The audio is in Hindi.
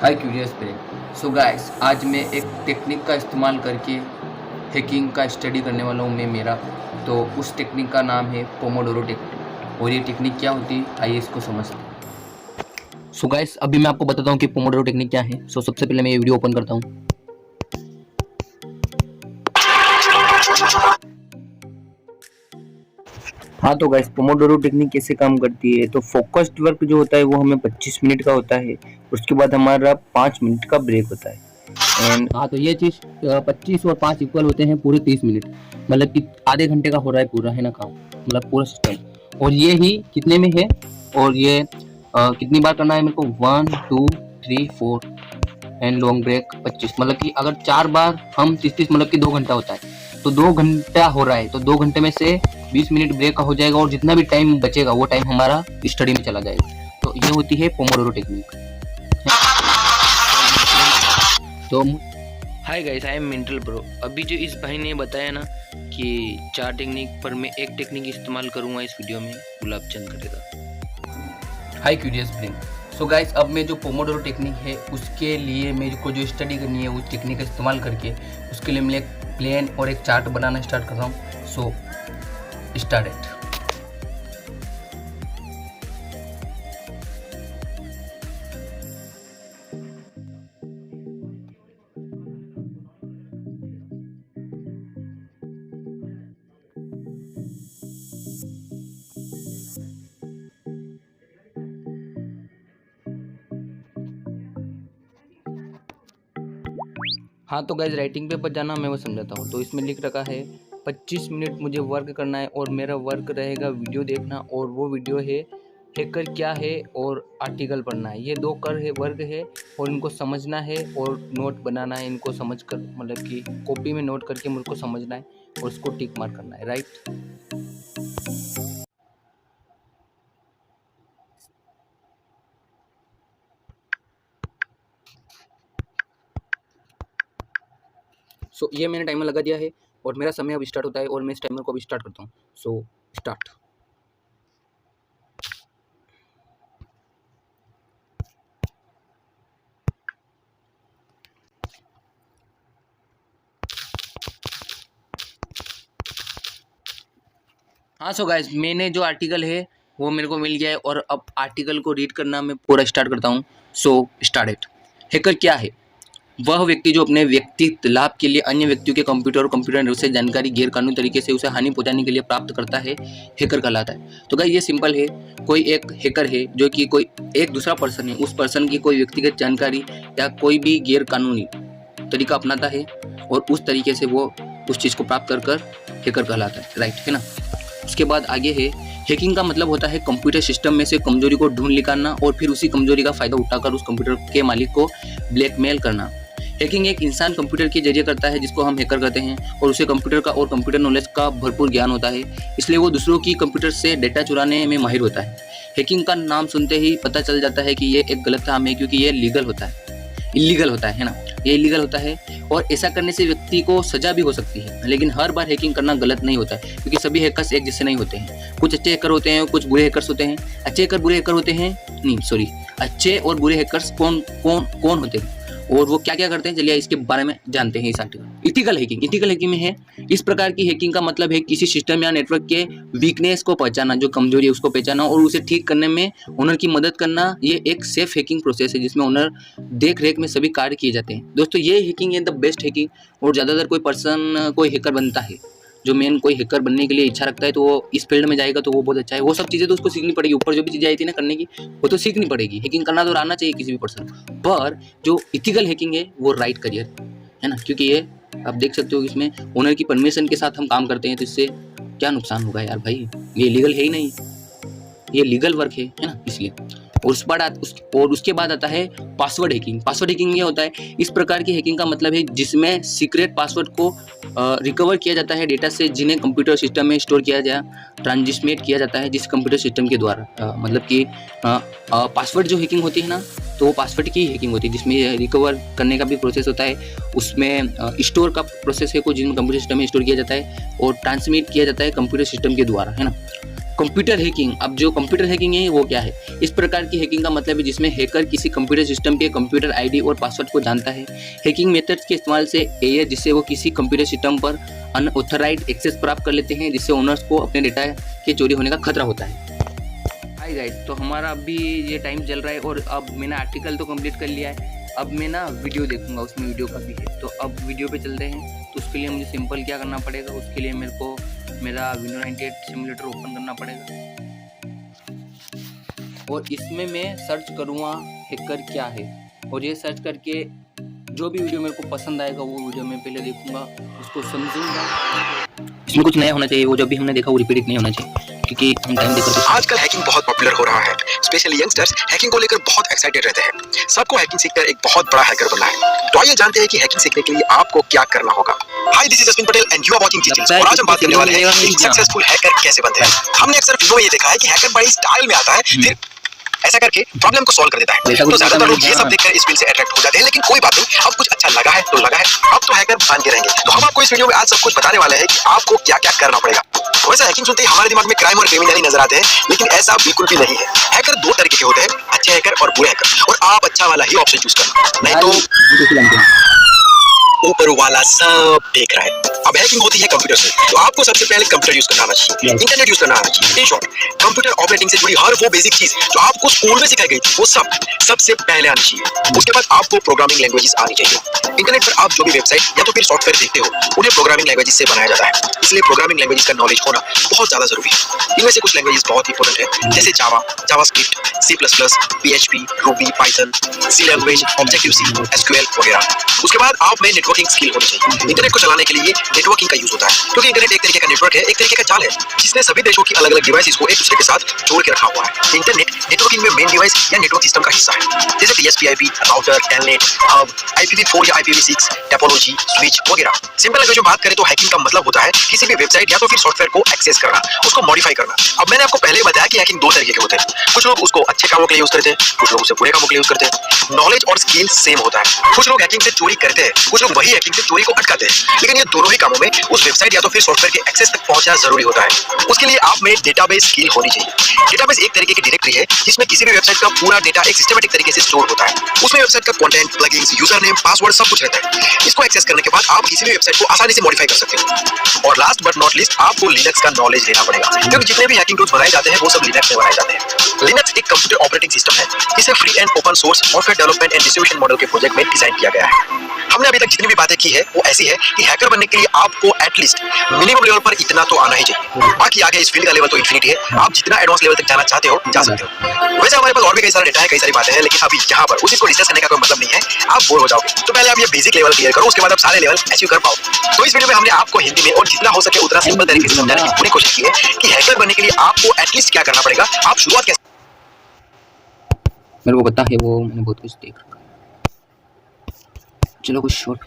हाय क्यूरियस ब्रेन। सो गाइस, आज मैं एक टेक्निक का इस्तेमाल करके हैकिंग का स्टडी करने वाला हूँ मैं मेरा। तो उस टेक्निक का नाम है पोमोडोरो टेक्निक। और ये टेक्निक क्या होती है, आइए इसको समझते हैं। सो गाइस, अभी मैं आपको बताता हूँ कि पोमोडोरो टेक्निक क्या है। सो सबसे पहले मैं ये वीडियो ओपन करता हूँ। हाँ तो गाइस, पोमोडोरो टेक्निक कैसे काम करती है। तो फोकस्ड वर्क जो होता है वो हमें 25 मिनट का होता है। उसके बाद हमारा 5 मिनट का ब्रेक होता है। एंड हाँ, तो ये चीज़ 25 और 5 इक्वल होते हैं पूरे 30 मिनट। मतलब कि आधे घंटे का हो रहा है पूरा, है ना काम, मतलब पूरा सिस्टम। और ये ही कितने में है, और ये कितनी बार करना है मेरे को, 1 2 3 4 एंड लॉन्ग ब्रेक 25। मतलब कि अगर 4 बार हम 30 मतलब कि 2 घंटा होता है, तो 2 घंटा हो रहा है, तो 2 घंटे में से 20 मिनट ब्रेक का हो जाएगा, और जितना भी टाइम बचेगा वो टाइम हमारा स्टडी में चला जाएगा। तो ये होती है पोमोडोरो टेक्निक। तो hi guys, I am mental bro. अभी जो इस भाई ने बताया ना कि 4 टेक्निक पर मैं एक टेक्निक इस्तेमाल करूंगा इस वीडियो में, गुलाब चंद करेगा। हाय क्यूरियस ब्रेन। सो गाइस, अब मैं जो पोमोडोरो टेक्निक है उसके लिए मेरे को जो स्टडी करनी है उस टेक्निक का इस्तेमाल करके, उसके लिए मैं एक प्लान और एक चार्ट बनाना स्टार्ट कर रहा हूँ। So start it. हाँ तो गाइज, राइटिंग पेपर जाना मैं वो समझाता हूँ। तो इसमें लिख रखा है 25 मिनट मुझे वर्क करना है, और मेरा वर्क रहेगा वीडियो देखना, और वो वीडियो है हैकर क्या है और आर्टिकल पढ़ना है। ये 2 कर है वर्क है, और इनको समझना है और नोट बनाना है। इनको समझ कर, मतलब कि कॉपी में नोट करके मुझको समझना है और उसको टिक मार्क करना है, राइट। सो ये मैंने टाइमर लगा दिया है, और मेरा समय अब स्टार्ट होता है, और मैं इस टाइमर को अभी स्टार्ट करता हूँ। So start. हाँ सो गाइस, मैंने जो आर्टिकल है वो मेरे को मिल गया है, और अब आर्टिकल को रीड करना मैं पूरा स्टार्ट करता हूँ। So start it. हैकर क्या है? वह व्यक्ति जो अपने व्यक्तिगत लाभ के लिए अन्य व्यक्तियों के कंप्यूटर और कंप्यूटर से जानकारी गैरकानूनी तरीके से उसे हानि पहुंचाने के लिए प्राप्त करता है, हैकर कहलाता है। तो गाइस, ये सिंपल है। कोई एक हैकर है जो कि कोई एक दूसरा पर्सन है, उस पर्सन की कोई व्यक्तिगत जानकारी या कोई भी गैरकानूनी तरीका अपनाता है, और उस तरीके से वो उस चीज़ को प्राप्त कर कर हैकर कहलाता है, राइट, है ना। उसके बाद आगे है, हैकिंग का मतलब होता है कंप्यूटर सिस्टम में से कमजोरी को ढूंढ निकालना और फिर उसी कमजोरी का फायदा उठाकर उस कंप्यूटर के मालिक को ब्लैकमेल करना। हैकिंग एक इंसान कंप्यूटर के जरिए करता है जिसको हम हैकर कहते हैं, और उसे कंप्यूटर का और कंप्यूटर नॉलेज का भरपूर ज्ञान होता है, इसलिए वो दूसरों की कंप्यूटर से डेटा चुराने में माहिर होता है। हैकिंग का नाम सुनते ही पता चल जाता है कि ये एक गलत काम है, क्योंकि ये लीगल होता है, इलीगल होता है ना, ये इलीगल होता है, और ऐसा करने से व्यक्ति को सजा भी हो सकती है। लेकिन हर बार हैकिंग करना गलत नहीं होता है, क्योंकि सभी हैकर्स एक जैसे नहीं होते हैं। कुछ अच्छे हैकर होते हैं, कुछ बुरे हैकर्स होते हैं। अच्छे हैकर बुरे हैकर होते हैं, नहीं सॉरी, अच्छे और बुरे हैकर्स कौन कौन कौन होते हैं और वो क्या क्या करते हैं, चलिए इसके बारे में जानते हैं इस article. Ethical hacking, ethical hacking में है, इस प्रकार की हैकिंग का मतलब है किसी सिस्टम या नेटवर्क के वीकनेस को पहचानना, जो कमजोरी है उसको पहचानना और उसे ठीक करने में ओनर की मदद करना। ये एक सेफ हैकिंग प्रोसेस है जिसमें ओनर देख रेख में सभी कार्य किए जाते हैं। दोस्तों, ये हैकिंग है द बेस्ट हैकिंग। और ज़्यादातर कोई पर्सन कोई हैकर बनता है, जो मेन कोई हैकर बनने के लिए इच्छा रखता है, तो वो इस फील्ड में जाएगा तो वो बहुत अच्छा है। वो सब चीज़ें तो उसको सीखनी पड़ेगी, ऊपर जो भी चीज़ें आई थी ना करने की, वो तो सीखनी पड़ेगी। हैकिंग करना तो आना चाहिए किसी भी पर्सन, पर जो इथिकल हैकिंग है वो राइट करियर है ना, क्योंकि ये आप देख सकते हो इसमें ओनर की परमिशन के साथ हम काम करते हैं, तो इससे क्या नुकसान होगा यार भाई, ये इलीगल है ही नहीं, ये लीगल वर्क है ना, इसलिए। और उसके बाद आता है पासवर्ड हैकिंग। पासवर्ड हैकिंग ये होता है, इस प्रकार की हैकिंग का मतलब है जिसमें सीक्रेट पासवर्ड को रिकवर किया जाता है डेटा से, जिन्हें कंप्यूटर सिस्टम में स्टोर किया जाए, ट्रांसमिट किया जाता है जिस कंप्यूटर सिस्टम के द्वारा। मतलब कि पासवर्ड जो हैकिंग होती है ना, तो वो पासवर्ड की हैकिंग होती है, जिसमें रिकवर करने का भी प्रोसेस होता है, उसमें स्टोर का प्रोसेस है, को जिसमें कंप्यूटर सिस्टम में स्टोर किया जाता है और ट्रांसमिट किया जाता है कंप्यूटर सिस्टम के द्वारा, है ना। Computer hacking. अब जो कंप्यूटर हैकिंग है वो क्या है? इस प्रकार की हैकिंग का मतलब है जिसमें हैकर किसी कंप्यूटर सिस्टम के कंप्यूटर आईडी और पासवर्ड को जानता है। हैकिंग मेथड्स के इस्तेमाल से ये है जिससे वो किसी कंप्यूटर सिस्टम पर अनऑथराइज्ड एक्सेस प्राप्त कर लेते हैं, जिससे ओनर्स को अपने डेटा के चोरी होने का खतरा होता है। हाय गाइस, तो हमारा अभी ये टाइम चल रहा है और अब मैंने आर्टिकल तो कंप्लीट कर लिया है। अब मैं ना वीडियो देखूंगा, उसमें वीडियो का भी है। तो अब वीडियो पे चलते हैं। तो उसके लिए मुझे सिंपल क्या करना पड़ेगा, उसके लिए मेरे को मेरा विंडो 98 सिमुलेटर ओपन करना पड़ेगा और इसमें मैं सर्च करूँगा हैकर क्या है, और ये सर्च करके जो भी वीडियो मेरे को पसंद आएगा वो वीडियो मैं पहले देखूंगा, उसको समझूंगा। इसमें कुछ नया होना चाहिए, वो जो भी हमने देखा वो रिपीट नहीं होना चाहिए, क्योंकि हम टाइम देकर आजकल हैकिंग बहुत पॉपुलर हो रहा है। स्पेशली यंगस्टर्स हैकिंग को लेकर बहुत एक्साइटेड रहते हैं। सबको हैकिंग सीखकर एक बहुत बड़ा हैकर बनना है। तो आइए जानते हैं कि हैकिंग सीखने के लिए आपको क्या करना होगा। Hi, this is Jasmin Patel and you are watching teachings. और आज हम बात करने वाले हैं कि सक्सेसफुल हैकर कैसे बनते हैं। हमने अक्सर फिल्मों में ये देखा है कि हैकर बड़ी स्टाइल में आता है, फिर ऐसा करके प्रॉब्लम को सॉल्व कर देता है। तो ज्यादातर लोग ये सब देखकर इस फील्ड से अट्रैक्ट हो जाते हैं, लेकिन कोई बात नहीं, अब कुछ अच्छा लगा है तो लगा है, अब तो हैकर बन के रहेंगे। तो हम आपको इस वीडियो में आज सब कुछ बताने वाले हैं कि आपको क्या क्या करना पड़ेगा। वैसे हैकिंग सुनते ही हमारे दिमाग में क्राइम और क्रिमिनल नजर आते हैं, लेकिन ऐसा बिल्कुल भी नहीं है। हैकर दो तरीके के होते हैं, अच्छे हैकर और बुरे हैकर, और आप अच्छा वाला ही ऑप्शन चूज करना, नहीं तो ऊपर वाला सब देख रहा है। अब हैकिंग होती है कंप्यूटर से, तो आपको सबसे पहले कंप्यूटर यूज करना आना चाहिए, इंटरनेट यूज करना आना चाहिए। इन शॉर्ट, कंप्यूटर ऑपरेटिंग से जुड़ी हर वो बेसिक चीज जो आपको स्कूल में सिखाई गई थी वो सब सबसे पहले आनी चाहिए। उसके बाद आपको प्रोग्रामिंग लैंग्वेजेस आनी चाहिए। इंटरनेट पर आप जो भी वेबसाइट या तो फिर सॉफ्टवेयर देखते हो उन्हें प्रोग्रामिंग लैंग्वेजेस से बनाया जाता है, इसलिए प्रोग्रामिंग लैंग्वेजेस का नॉलेज होना बहुत ज्यादा जरूरी है। इनमें से कुछ लैंग्वेजेस बहुत इंपॉर्टेंट है, जैसे Java, JavaScript, C++, PHP, Ruby, Python, C language, objective C, SQL वगैरह। उसके बाद आप में नेटवर्किंग स्किल होनी चाहिए। इंटरनेट को चलाने के लिए नेटवर्किंग का यूज होता है, क्योंकि इंटरनेट एक तरीके का नेटवर्क है, एक तरीके का जाल है जिसने सभी देशों की अलग अलग डिवाइसेस को एक दूसरे के साथ जोड़ के रखा हुआ है। इंटरनेट नेटवर्किंग में मेन डिवाइस या नेटवर्क सिस्टम का हिस्सा है, जैसे TCP/IP, router, telnet, hub, IPv4 या IPv6, टोपोलॉजी, स्विच वगैरह। सिंपल लैंग्वेज में बात करें तो हैकिंग का मतलब होता है किसी भी वेबसाइट या तो फिर सॉफ्टवेयर को एक्सेस करना, उसको मॉडिफाई करना। अब मैंने आपको पहले बताया कि हैकिंग दो तरीके के होते हैं, कुछ लोग उसको अच्छे कामों के लिए यूज करते हैं, कुछ लोग उसे बुरे कामों के लिए यूज करते हैं। नॉलेज और स्किल सेम होता है, कुछ लोग हैकिंग से चोरी करते हैं, कुछ लोग वही हैकिंग से चोरी को अटकाते हैं, लेकिन ये दोनों ही कामों में उस वेबसाइट या तो फिर सॉफ्टवेयर के एक्सेस तक पहुंचना जरूरी होता है। उसके लिए आप में डेटाबेस स्किल होनी चाहिए। डेटाबेस एक तरीके की डायरेक्टरी है जिसमें किसी भी वेबसाइट का पूरा डेटा एक सिस्टमैटिक तरीके से स्टोर होता है। उसमें वेबसाइट का content, plugins, user name, password सब कुछ रहता है। इसको एक्सेस करने के बाद आप किसी भी वेबसाइट को आसानी से मॉडिफाई कर सकते हो। और लास्ट बट नॉट लीस्ट, आपको लिनक्स का नॉलेज लेना पड़ेगा, क्योंकि जितने भी हैकिंग टूल्स बनाए जाते हैं वो सब लिनक्स में बनाए जाते हैं। लिनक्स एक कंप्यूटर ऑपरेटिंग सिस्टम है, इसे free and open source software development and distribution model के प्रोजेक्ट में डिजाइन किया गया है। हमने अभी तक जितनी भी बातें की है वो ऐसी है कि हैकर बनने के लिए आपको एटलीस्ट मिनिमम लेवल पर इतना तो आना ही चाहिए। बाकी आगे इस फील्ड का लेवल तो इन्फिनिटी है, आप जितना एडवांस लेवल तक जाना चाहते हो जा सकते हो। वैसे हमारे पास और भी कई सारा डेटा है, कई सारी बातें हैं, लेकिन अभी यहाँ पर उसी को डिस्कस करने का कोई मतलब नहीं है, आप बोर हो जाओगे। तो पहले आप ये बेसिक लेवल क्लियर करो, उसके बाद आप सारे लेवल अचीव कर पाओगे। तो इस वीडियो में हमने आपको हिंदी में और जितना हो सके उतना सिंपल तरीके से समझाने की पूरी कोशिश की है कि हैकर बनने के लिए आपको एटलीस्ट क्या करना पड़ेगा, आप शुरुआत कैसे। मेरे को पता है, वो मैंने बहुत कुछ देख रखा है। चलो कुछ शॉर्ट